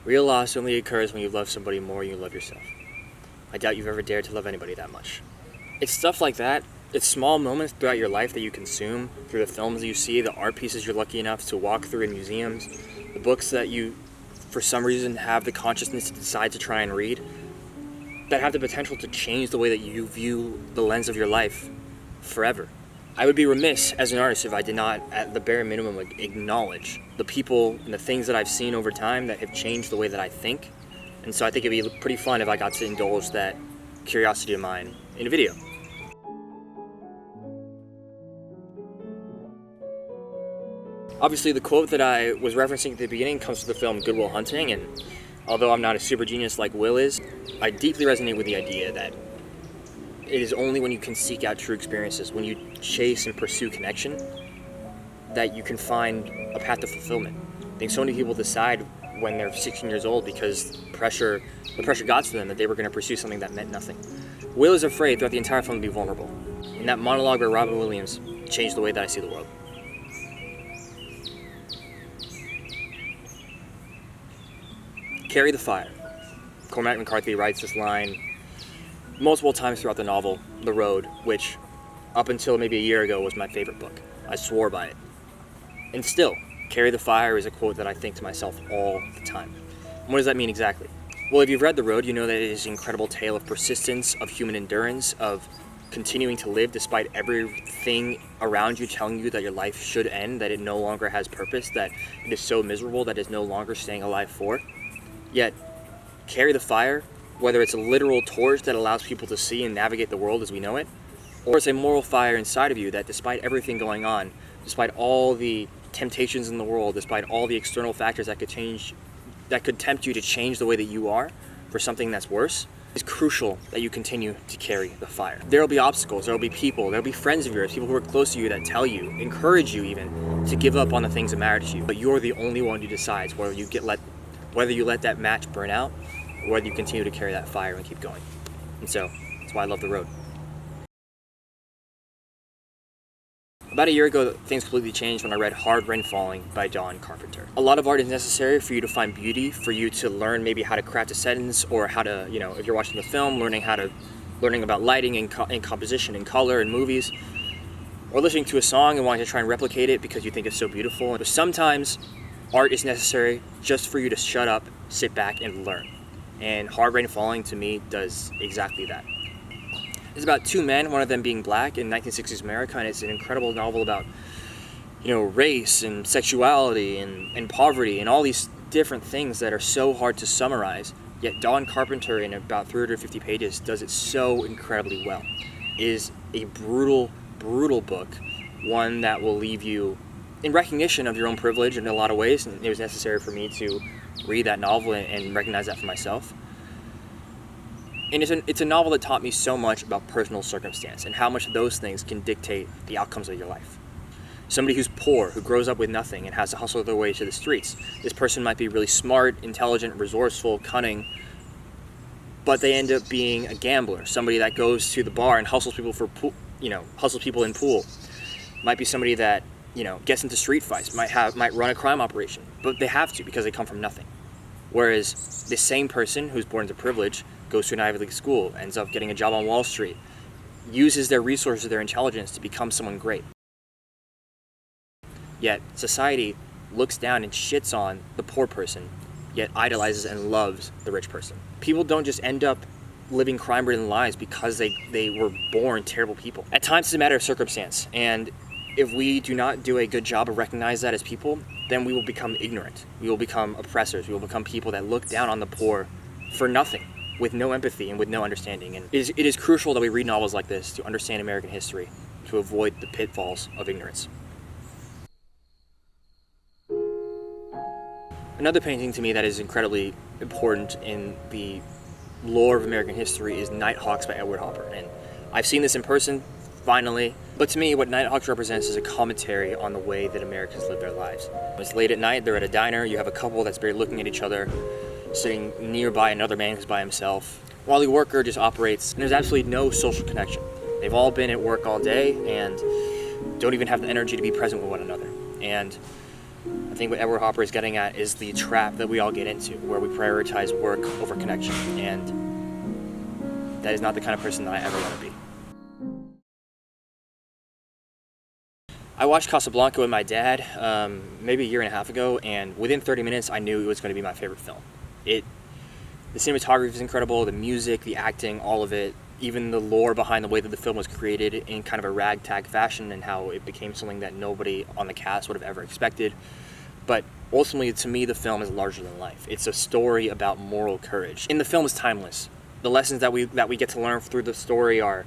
Real loss only occurs when you love somebody more than you love yourself. I doubt you've ever dared to love anybody that much. It's stuff like that. It's small moments throughout your life that you consume, through the films that you see, the art pieces you're lucky enough to walk through in museums, the books that you, for some reason, have the consciousness to decide to try and read, that have the potential to change the way that you view the lens of your life forever. I would be remiss as an artist if I did not, at the bare minimum, acknowledge the people and the things that I've seen over time that have changed the way that I think. And so I think it'd be pretty fun if I got to indulge that curiosity of mine in a video. Obviously, the quote that I was referencing at the beginning comes from the film Good Will Hunting, and although I'm not a super genius like Will is, I deeply resonate with the idea that it is only when you can seek out true experiences, when you chase and pursue connection, that you can find a path to fulfillment. I think so many people decide when they're 16 years old because the pressure got to them that they were going to pursue something that meant nothing. Will is afraid throughout the entire film to be vulnerable. And that monologue by Robin Williams changed the way that I see the world. Carry the fire. Cormac McCarthy writes this line multiple times throughout the novel, The Road, which up until maybe a year ago was my favorite book. I swore by it. And still, carry the fire is a quote that I think to myself all the time. And what does that mean exactly? Well, if you've read The Road, you know that it is an incredible tale of persistence, of human endurance, of continuing to live despite everything around you telling you that your life should end, that it no longer has purpose, that it is so miserable that it is no longer staying alive for. Yet, carry the fire, whether it's a literal torch that allows people to see and navigate the world as we know it, or it's a moral fire inside of you that despite everything going on, despite all the temptations in the world, despite all the external factors that could tempt you to change the way that you are for something that's worse, it's crucial that you continue to carry the fire. There'll be obstacles, there'll be people, there'll be friends of yours, people who are close to you that tell you, encourage you even, to give up on the things that matter to you. But you're the only one who decides whether you let that match burn out, or whether you continue to carry that fire and keep going. And so, that's why I love The Road. About a year ago, things completely changed when I read Hard Rain Falling by Don Carpenter. A lot of art is necessary for you to find beauty, for you to learn maybe how to craft a sentence, or how to, if you're watching the film, learning about lighting and composition and color and movies, or listening to a song and wanting to try and replicate it because you think it's so beautiful. But sometimes art is necessary just for you to shut up, sit back, and learn. And Hard Rain Falling, to me, does exactly that. It's about two men, one of them being black in 1960s America, and it's an incredible novel about, race and sexuality and poverty and all these different things that are so hard to summarize. Yet Don Carpenter, in about 350 pages, does it so incredibly well. It is a brutal, brutal book, one that will leave you in recognition of your own privilege in a lot of ways, and it was necessary for me to read that novel and recognize that for myself. And it's a novel that taught me so much about personal circumstance and how much those things can dictate the outcomes of your life. Somebody who's poor, who grows up with nothing and has to hustle their way to the streets. This person might be really smart, intelligent, resourceful, cunning, but they end up being a gambler. Somebody that goes to the bar and hustles people in pool. Might be somebody that gets into street fights, might run a crime operation, but they have to because they come from nothing. Whereas the same person who's born into privilege goes to an Ivy League school, ends up getting a job on Wall Street, uses their resources, their intelligence to become someone great. Yet society looks down and shits on the poor person, yet idolizes and loves the rich person. People don't just end up living crime-ridden lives because they were born terrible people. At times it's a matter of circumstance, and if we do not do a good job of recognizing that as people, then we will become ignorant. We will become oppressors. We will become people that look down on the poor for nothing, with no empathy and with no understanding. And it is crucial that we read novels like this to understand American history, to avoid the pitfalls of ignorance. Another painting to me that is incredibly important in the lore of American history is Nighthawks by Edward Hopper. And I've seen this in person, finally. But to me, what Nighthawks represents is a commentary on the way that Americans live their lives. It's late at night, they're at a diner, you have a couple that's barely looking at each other, sitting nearby another man who's by himself, while the worker just operates, and there's absolutely no social connection. They've all been at work all day and don't even have the energy to be present with one another. And I think what Edward Hopper is getting at is the trap that we all get into, where we prioritize work over connection, and that is not the kind of person that I ever want to be. I watched Casablanca with my dad maybe a year and a half ago, and within 30 minutes I knew it was going to be my favorite film. The cinematography is incredible, the music, the acting, all of it, even the lore behind the way that the film was created in kind of a ragtag fashion and how it became something that nobody on the cast would have ever expected. But ultimately, to me, the film is larger than life. It's a story about moral courage. And the film is timeless. The lessons that we get to learn through the story are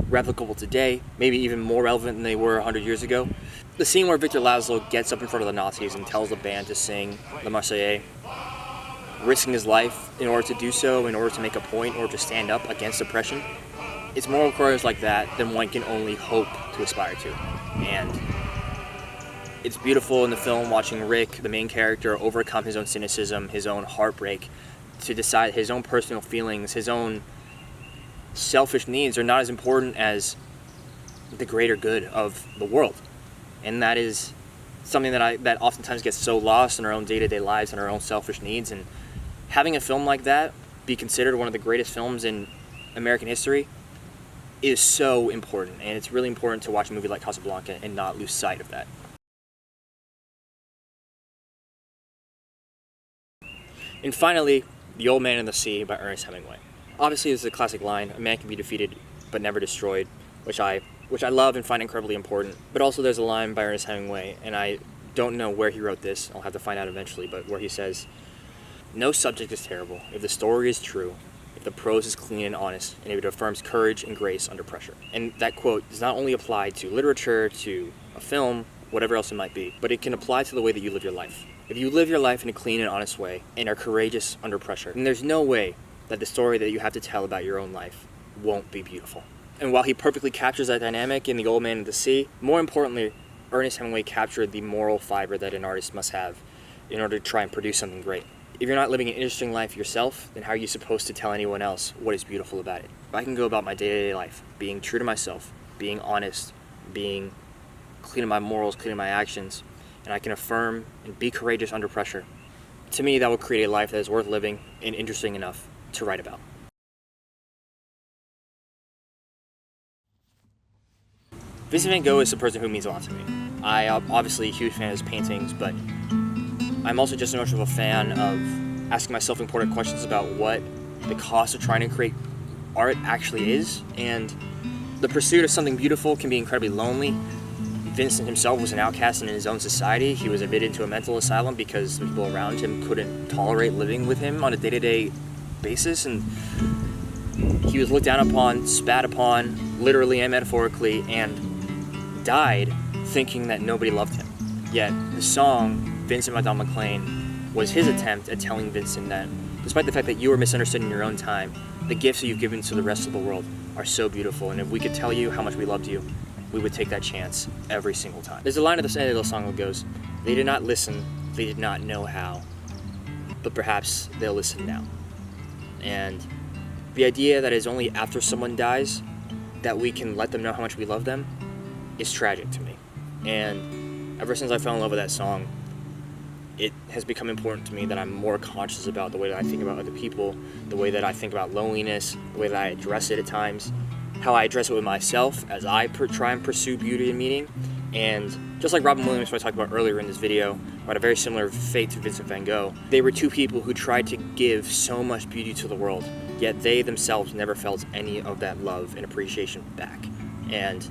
replicable today, maybe even more relevant than they were 100 years ago. The scene where Victor Laszlo gets up in front of the Nazis and tells the band to sing La Marseillaise, risking his life in order to do so, in order to make a point, or to stand up against oppression. It's moral courage like that that one can only hope to aspire to. And it's beautiful in the film watching Rick, the main character, overcome his own cynicism, his own heartbreak, to decide his own personal feelings, his own selfish needs are not as important as the greater good of the world. And that is something that oftentimes gets so lost in our own day-to-day lives and our own selfish needs. And having a film like that be considered one of the greatest films in American history is so important. And it's really important to watch a movie like Casablanca and not lose sight of that. And finally, The Old Man and the Sea by Ernest Hemingway. Obviously, this is a classic line, a man can be defeated but never destroyed, which I love and find incredibly important. But also there's a line by Ernest Hemingway, and I don't know where he wrote this, I'll have to find out eventually, but where he says, "No subject is terrible if the story is true, if the prose is clean and honest, and if it affirms courage and grace under pressure." And that quote does not only apply to literature, to a film, whatever else it might be, but it can apply to the way that you live your life. If you live your life in a clean and honest way and are courageous under pressure, then there's no way that the story that you have to tell about your own life won't be beautiful. And while he perfectly captures that dynamic in The Old Man and the Sea, more importantly, Ernest Hemingway captured the moral fiber that an artist must have in order to try and produce something great. If you're not living an interesting life yourself, then how are you supposed to tell anyone else what is beautiful about it? If I can go about my day-to-day life, being true to myself, being honest, being clean in my morals, clean in my actions, and I can affirm and be courageous under pressure, to me that will create a life that is worth living and interesting enough to write about. Vincent van Gogh is a person who means a lot to me. I obviously a huge fan of his paintings, but I'm also just as much of a fan of asking myself important questions about what the cost of trying to create art actually is, and the pursuit of something beautiful can be incredibly lonely. Vincent himself was an outcast in his own society. He was admitted into a mental asylum because the people around him couldn't tolerate living with him on a day-to-day basis, and he was looked down upon, spat upon, literally and metaphorically, and died thinking that nobody loved him. Yet the song Vincent by Don McLean was his attempt at telling Vincent that despite the fact that you were misunderstood in your own time, the gifts that you've given to the rest of the world are so beautiful, and if we could tell you how much we loved you, we would take that chance every single time. There's a line at the end of the song that goes, "They did not listen, they did not know how, but perhaps they'll listen now." And the idea that it's only after someone dies that we can let them know how much we love them is tragic to me. And ever since I fell in love with that song, it has become important to me that I'm more conscious about the way that I think about other people, the way that I think about loneliness, the way that I address it at times, how I address it with myself as I try and pursue beauty and meaning. And just like Robin Williams, who I talked about earlier in this video, who had a very similar fate to Vincent van Gogh, they were two people who tried to give so much beauty to the world, yet they themselves never felt any of that love and appreciation back. And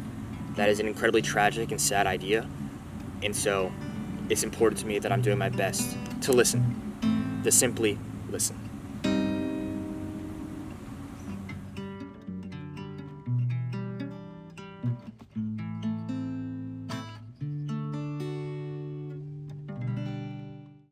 that is an incredibly tragic and sad idea. And so it's important to me that I'm doing my best to listen, to simply listen.